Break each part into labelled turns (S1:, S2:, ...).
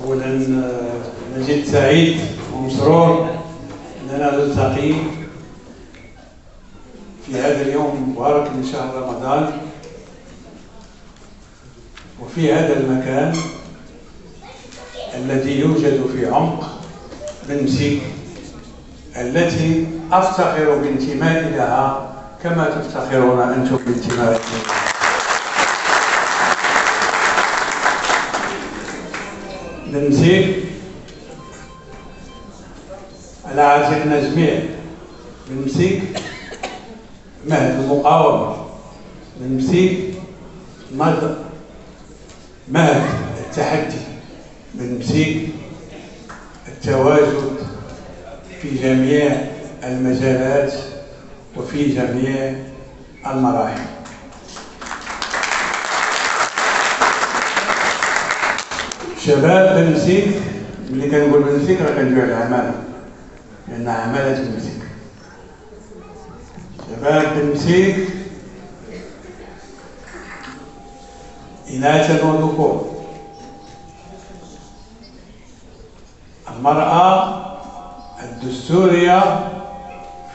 S1: أولا نجد سعيد ومسرور أننا نلتقي في هذا اليوم المبارك من شهر رمضان وفي هذا المكان الذي يوجد في عمق بنمسيك التي أفتخر بانتمائي لها كما تفتخرون أنتم بانتمائكم. بنمسيك على عاتقنا جميع. بنمسيك مهد المقاومة، بنمسيك مهد التحدي، بنمسيك التواجد في جميع المجالات وفي جميع المراحل. شباب بنمسيك، ملي كنقول بنمسيك راه كندوي على العمالة، لأن عمالة بنمسيك. شباب بنمسيك إناثا وذكور، المرأة الدستورية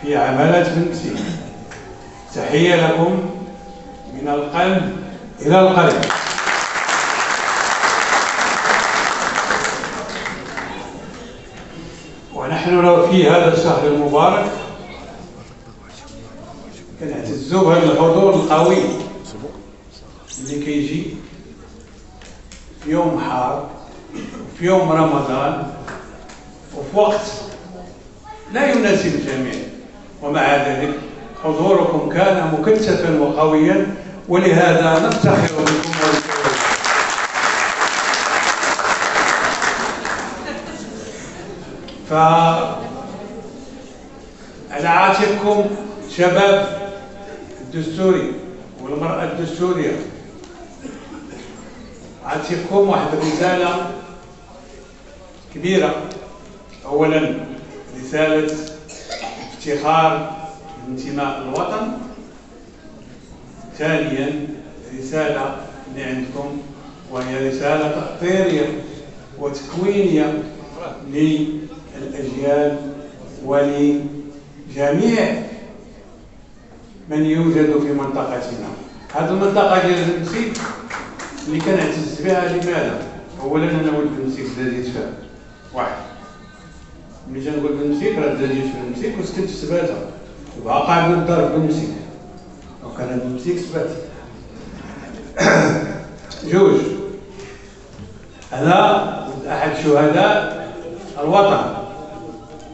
S1: في عمالة بنمسيك. تحية لكم من القلب إلى القلب. ونحن لو في هذا الشهر المبارك كنعتزوا بهذا الحضور القوي اللي كيجي في يوم حار وفي يوم رمضان وفي وقت لا يناسب الجميع، ومع ذلك حضوركم كان مكثفا وقويا، ولهذا نفتخر بكم. على عاتقكم شباب الدستوري والمرأة الدستورية، عاتقكم واحد الرسالة كبيرة. أولا رسالة افتخار بانتماء الوطن، ثانيا رسالة اللي عندكم وهي رسالة تأطيرية وتكوينية للأجيال ولجميع من يوجد في منطقتنا. هذه المنطقة ديال بنمسيك اللي كنعتز بها، لماذا؟ أولا أنا ولد بنمسيك زاديت فيها واحد، ملي تنقول بنمسيك راه زاديت في بنمسيك وسكنت في سباتة وبقى قاعد نضرب بنمسيك، وكان بنمسيك سباتة. جوج، أنا أحد شهداء الوطن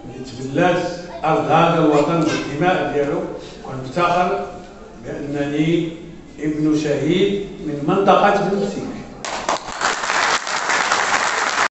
S1: اللي تبلات أرض هذا الوطن بالدماء ديالو، ونفتخر بأنني ابن شهيد من منطقة بنمسيك.